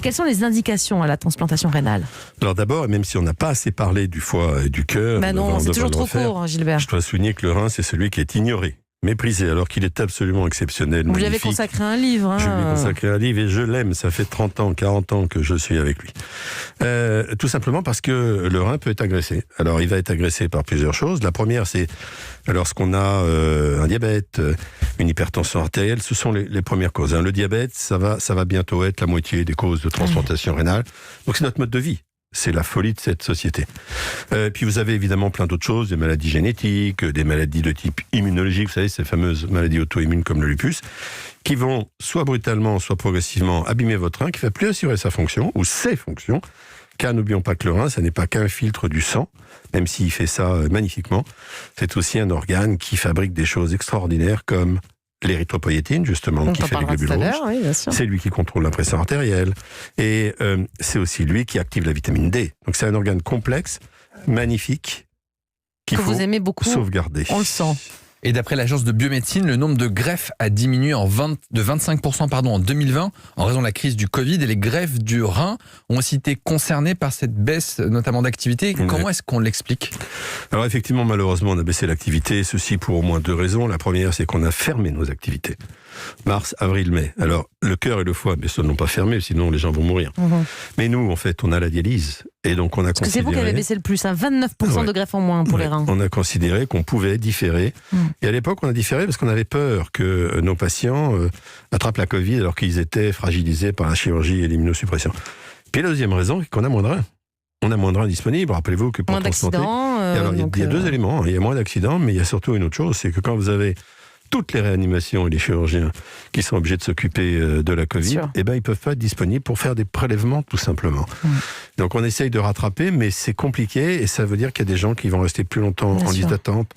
Quelles sont les indications à la transplantation rénale ? Alors d'abord, même si on n'a pas assez parlé du foie et du cœur... non, c'est toujours trop court, Gilbert. Je dois souligner que le rein, c'est celui qui est ignoré, méprisé, alors qu'il est absolument exceptionnel. Vous lui avez consacré un livre. Je lui ai consacré un livre et je l'aime. Ça fait 30 ans, 40 ans que je suis avec lui. Tout simplement parce que le rein peut être agressé. Alors, il va être agressé par plusieurs choses. La première, c'est lorsqu'on a un diabète, une hypertension artérielle. Ce sont les premières causes. Le diabète, ça va bientôt être la moitié des causes de transplantation rénale. Donc, c'est notre mode de vie. C'est la folie de cette société. Puis vous avez évidemment plein d'autres choses, des maladies génétiques, des maladies de type immunologique, vous savez, ces fameuses maladies auto-immunes comme le lupus, qui vont soit brutalement, soit progressivement abîmer votre rein, qui ne va plus assurer sa fonction, ou ses fonctions, car n'oublions pas que le rein, ça n'est pas qu'un filtre du sang, même s'il fait ça magnifiquement, c'est aussi un organe qui fabrique des choses extraordinaires comme l'érythropoïétine, justement, qui fait les globules rouges. Oui, c'est lui qui contrôle la pression artérielle. Et c'est aussi lui qui active la vitamine D. Donc c'est un organe complexe, magnifique, qu'il faut vous aimez beaucoup, sauvegarder. On le sent. Et d'après l'agence de biomédecine, le nombre de greffes a diminué de 25% en 2020 en raison de la crise du Covid, et les greffes du rein ont aussi été concernées par cette baisse notamment d'activité. Comment est-ce qu'on l'explique ? Alors effectivement, malheureusement, on a baissé l'activité, ceci pour au moins 2 raisons. La première, c'est qu'on a fermé nos activités. Mars, avril, mai. Alors, le cœur et le foie, mais ceux n'ont pas fermé, sinon les gens vont mourir. Mais nous, en fait, on a la dialyse. Et donc, on a considéré... C'est vous qui avez baissé le plus, 29% de greffes en moins pour les reins. On a considéré qu'on pouvait différer. Et à l'époque, on a différé parce qu'on avait peur que nos patients attrapent la Covid alors qu'ils étaient fragilisés par la chirurgie et l'immunosuppression. Puis la deuxième raison, c'est qu'on a moins de reins. On a moins de reins disponibles. Rappelez-vous que pour transplanter... Alors, il y a 2 éléments. Il y a moins d'accidents, mais il y a surtout une autre chose, c'est que quand vous avez toutes les réanimations et les chirurgiens qui sont obligés de s'occuper de la Covid, eh ben, ils ne peuvent pas être disponibles pour faire des prélèvements, tout simplement. Donc on essaye de rattraper, mais c'est compliqué, et ça veut dire qu'il y a des gens qui vont rester plus longtemps en liste d'attente,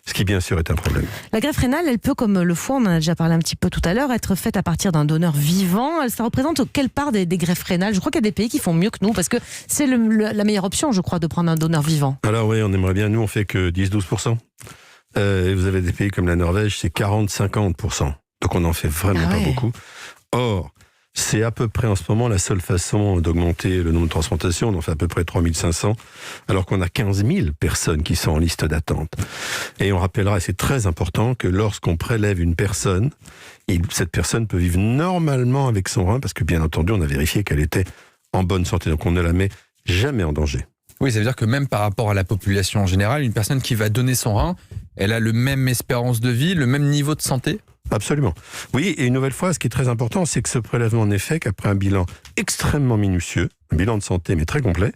ce qui bien sûr est un problème. La greffe rénale, elle peut, comme le foie, on en a déjà parlé un petit peu tout à l'heure, être faite à partir d'un donneur vivant. Ça représente quelle part des greffes rénales ? Je crois qu'il y a des pays qui font mieux que nous, parce que c'est la meilleure option, je crois, de prendre un donneur vivant. Alors oui, on aimerait bien. Nous, on fait que 10-12%. Et vous avez des pays comme la Norvège, c'est 40-50%. Donc on n'en fait vraiment pas beaucoup. Or, c'est à peu près en ce moment la seule façon d'augmenter le nombre de transplantations. On en fait à peu près 3500, alors qu'on a 15 000 personnes qui sont en liste d'attente. Et on rappellera, et c'est très important, que lorsqu'on prélève une personne, cette personne peut vivre normalement avec son rein, parce que bien entendu, on a vérifié qu'elle était en bonne santé. Donc on ne la met jamais en danger. Oui, ça veut dire que même par rapport à la population en général, une personne qui va donner son rein, elle a le même espérance de vie, le même niveau de santé ? Absolument. Oui, et une nouvelle fois, ce qui est très important, c'est que ce prélèvement n'est fait qu'après un bilan extrêmement minutieux, un bilan de santé mais très complet,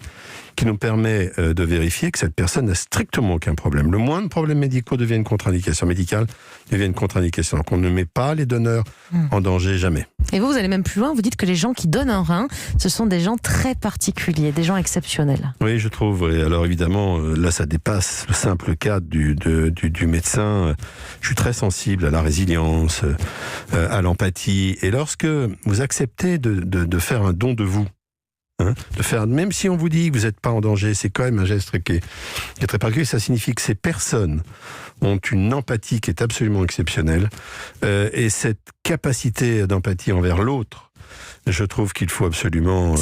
qui nous permet de vérifier que cette personne n'a strictement aucun problème. Le moindre problème médical devient une contre-indication médicale, devient une contre-indication. Donc on ne met pas les donneurs en danger, jamais. Et vous allez même plus loin, vous dites que les gens qui donnent un rein, ce sont des gens très particuliers, des gens exceptionnels. Oui, je trouve. Et alors évidemment, là ça dépasse le simple cadre du médecin. Je suis très sensible à la résilience, à l'empathie. Et lorsque vous acceptez de faire un don de vous, de faire, même si on vous dit que vous n'êtes pas en danger, c'est quand même un geste qui est très particulier. Ça signifie que ces personnes ont une empathie qui est absolument exceptionnelle, et cette capacité d'empathie envers l'autre, je trouve qu'il faut absolument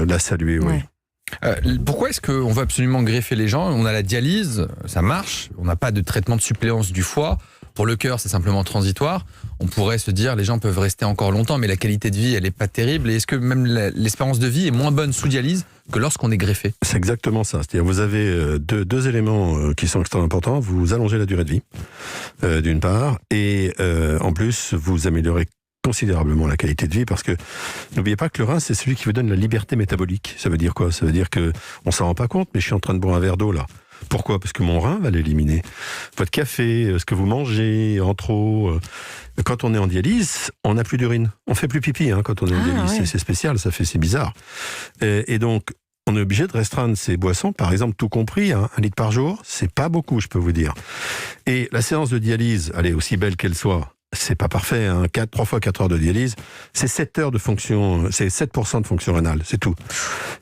la saluer. Oui. Pourquoi est-ce qu'on veut absolument greffer les gens ? On a la dialyse, ça marche, on n'a pas de traitement de suppléance du foie. Pour le cœur, c'est simplement transitoire. On pourrait se dire les gens peuvent rester encore longtemps, mais la qualité de vie, elle n'est pas terrible. Et est-ce que même l'espérance de vie est moins bonne sous dialyse que lorsqu'on est greffé ? C'est exactement ça. C'est-à-dire vous avez deux éléments qui sont extrêmement importants. Vous allongez la durée de vie, d'une part, et en plus, vous améliorez considérablement la qualité de vie, parce que n'oubliez pas que le rein, c'est celui qui vous donne la liberté métabolique. Ça veut dire quoi ? Ça veut dire que on s'en rend pas compte, mais je suis en train de boire un verre d'eau là. Pourquoi ? Parce que mon rein va l'éliminer. Votre café, ce que vous mangez en trop. Quand on est en dialyse, on n'a plus d'urine. On fait plus pipi quand on est en dialyse. C'est spécial, c'est bizarre. Et donc, on est obligé de restreindre ces boissons, par exemple, tout compris, 1 litre par jour, c'est pas beaucoup, je peux vous dire. Et la séance de dialyse, allez, aussi belle qu'elle soit, c'est pas parfait, 3 fois 4 heures de dialyse, c'est 7 heures de fonction, c'est 7% de fonction rénale, c'est tout.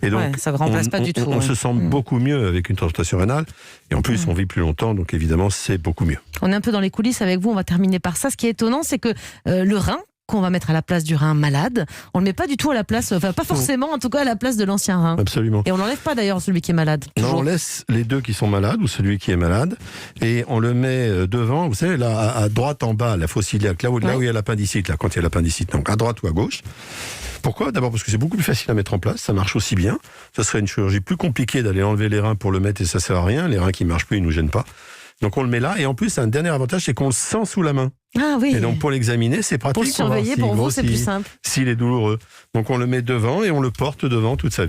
Et donc, ça ne remplace pas du tout. On se sent beaucoup mieux avec une transplantation rénale, et en plus, on vit plus longtemps, donc évidemment, c'est beaucoup mieux. On est un peu dans les coulisses avec vous, on va terminer par ça. Ce qui est étonnant, c'est que le rein qu'on va mettre à la place du rein malade. On le met pas du tout à la place, enfin pas forcément, en tout cas à la place de l'ancien rein. Absolument. Et on n'enlève pas d'ailleurs celui qui est malade. Non, toujours. on laisse les deux qui sont malades ou celui qui est malade et on le met devant, vous savez, là, à droite en bas, la fosse iliaque, là où il y a l'appendicite, là, quand il y a l'appendicite, donc à droite ou à gauche. Pourquoi ? D'abord parce que c'est beaucoup plus facile à mettre en place, ça marche aussi bien. Ce serait une chirurgie plus compliquée d'aller enlever les reins pour le mettre et ça sert à rien. Les reins qui marchent plus, ils nous gênent pas. Donc on le met là et en plus, un dernier avantage, c'est qu'on le sent sous la main. Ah oui. Et donc pour l'examiner, c'est pratique. Pour le surveiller, pour vous, c'est plus simple. S'il est douloureux. Donc on le met devant et on le porte devant toute sa vie.